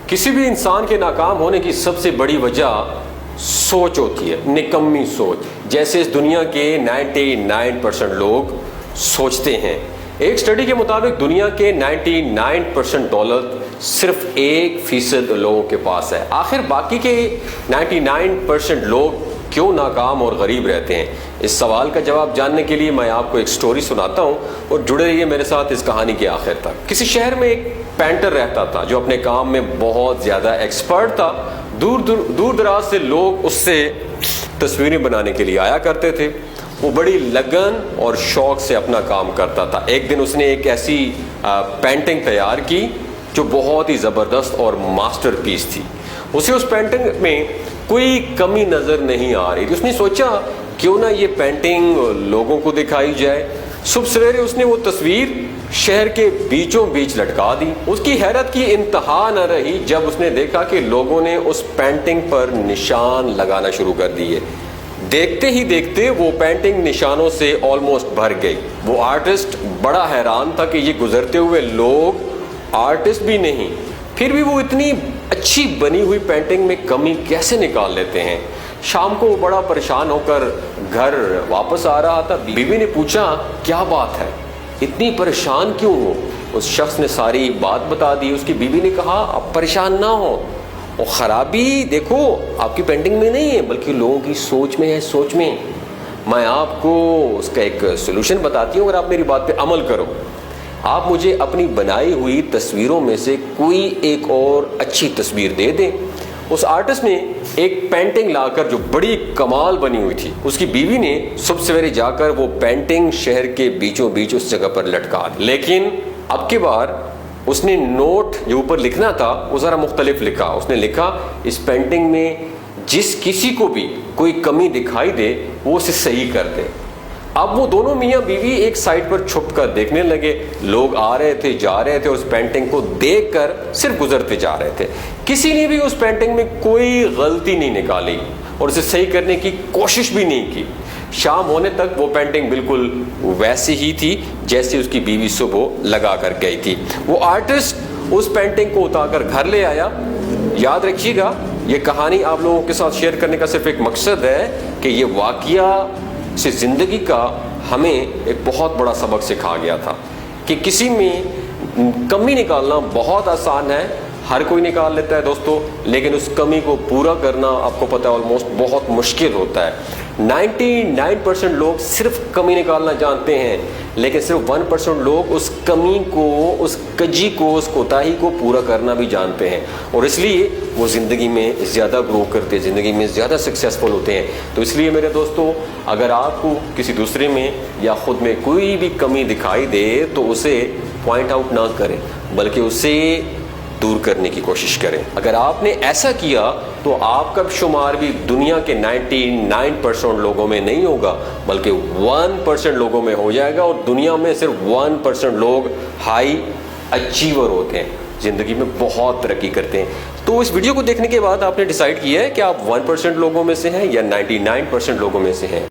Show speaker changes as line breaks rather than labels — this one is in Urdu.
کسی بھی انسان کے ناکام ہونے کی سب سے بڑی وجہ سوچ ہوتی ہے، نکمی سوچ، جیسے اس دنیا کے 99% لوگ سوچتے ہیں۔ ایک سٹڈی کے مطابق دنیا کے 99% دولت صرف 1% لوگوں کے پاس ہے۔ آخر باقی کے 99% لوگ کیوں ناکام اور غریب رہتے ہیں؟ اس سوال کا جواب جاننے کے لیے میں آپ کو ایک سٹوری سناتا ہوں اور جڑے رہیے میرے ساتھ اس کہانی کے آخر تک۔ کسی شہر میں ایک پینٹر رہتا تھا جو اپنے کام میں بہت زیادہ ایکسپرٹ تھا۔ دور دراز سے لوگ اس سے تصویریں بنانے کے لیے آیا کرتے تھے۔ وہ بڑی لگن اور شوق سے اپنا کام کرتا تھا۔ ایک دن اس نے ایک ایسی پینٹنگ تیار کی جو بہت ہی زبردست اور ماسٹر پیس تھی۔ اسے اس پینٹنگ میں کوئی کمی نظر نہیں آ رہی تھی۔ اس نے سوچا کیوں نہ یہ پینٹنگ لوگوں کو دکھائی جائے۔ صبح سویرے اس نے وہ تصویر شہر کے بیچوں بیچ لٹکا دی۔ اس کی حیرت کی انتہا نہ رہی جب اس نے دیکھا کہ لوگوں نے اس پینٹنگ پر نشان لگانا شروع کر دیے۔ دیکھتے ہی دیکھتے وہ پینٹنگ نشانوں سے آلموسٹ بھر گئی۔ وہ آرٹسٹ بڑا حیران تھا کہ یہ گزرتے ہوئے لوگ آرٹسٹ بھی نہیں، پھر بھی وہ اتنی اچھی بنی ہوئی پینٹنگ میں کمی کیسے نکال لیتے ہیں۔ شام کو وہ بڑا پریشان ہو کر گھر واپس آ رہا تھا۔ بیوی نے پوچھا کیا بات ہے، اتنی پریشان کیوں ہو؟ اس شخص نے ساری بات بتا دی۔ اس کی بیوی نے کہا اب پریشان نہ ہو، وہ خرابی دیکھو آپ کی پینٹنگ میں نہیں ہے بلکہ لوگوں کی سوچ میں ہے، سوچ میں۔ میں آپ کو اس کا ایک سلوشن بتاتی ہوں، اگر آپ میری بات پہ عمل کرو۔ آپ مجھے اپنی بنائی ہوئی تصویروں میں سے کوئی ایک اور اچھی تصویر دے دیں۔ اس آرٹسٹ نے ایک پینٹنگ لا کر جو بڑی کمال بنی ہوئی تھی، اس کی بیوی نے صبح سویرے جا کر وہ پینٹنگ شہر کے بیچوں بیچ اس جگہ پر لٹکا دی۔ لیکن اب کی بار اس نے نوٹ جو اوپر لکھنا تھا وہ ذرا مختلف لکھا۔ اس نے لکھا اس پینٹنگ میں جس کسی کو بھی کوئی کمی دکھائی دے وہ اسے صحیح کر دے۔ اب وہ دونوں میاں بیوی ایک سائڈ پر چھپ کر دیکھنے لگے۔ لوگ آ رہے تھے، جا رہے تھے اور اس پینٹنگ کو دیکھ کر صرف گزرتے جا رہے تھے۔ کسی نے بھی اس پینٹنگ میں کوئی غلطی نہیں نکالی اور اسے صحیح کرنے کی کوشش بھی نہیں کی۔ شام ہونے تک وہ پینٹنگ بالکل ویسی ہی تھی جیسے اس کی بیوی صبح لگا کر گئی تھی۔ وہ آرٹسٹ اس پینٹنگ کو اتار کر گھر لے آیا۔ یاد رکھیے گا یہ کہانی آپ لوگوں کے ساتھ شیئر کرنے کا صرف ایک مقصد ہے کہ یہ واقعہ سے زندگی کا ہمیں ایک بہت بڑا سبق سکھا گیا تھا کہ کسی میں کمی نکالنا بہت آسان ہے، ہر کوئی نکال لیتا ہے دوستو، لیکن اس کمی کو پورا کرنا آپ کو پتہ ہے آلموسٹ بہت مشکل ہوتا ہے۔ 99% لوگ صرف کمی نکالنا جانتے ہیں، لیکن صرف 1% لوگ اس کمی کو، اس کجی کو، اس کوتاہی کو پورا کرنا بھی جانتے ہیں، اور اس لیے وہ زندگی میں زیادہ گرو کرتے ہیں، زندگی میں زیادہ سکسیسفل ہوتے ہیں۔ تو اس لیے میرے دوستو، اگر آپ کو کسی دوسرے میں یا خود میں کوئی بھی کمی دکھائی دے تو اسے پوائنٹ آؤٹ نہ کریں بلکہ اسے دور کرنے کی کوشش کریں۔ اگر آپ نے ایسا کیا تو آپ کا شمار بھی دنیا کے 99% لوگوں میں نہیں ہوگا بلکہ 1% لوگوں میں ہو جائے گا، اور دنیا میں صرف 1% لوگ ہائی اچیور ہوتے ہیں، زندگی میں بہت ترقی کرتے ہیں۔ تو اس ویڈیو کو دیکھنے کے بعد آپ نے ڈیسائیڈ کیا ہے کہ آپ 1% لوگوں میں سے ہیں یا 99% لوگوں میں سے ہیں۔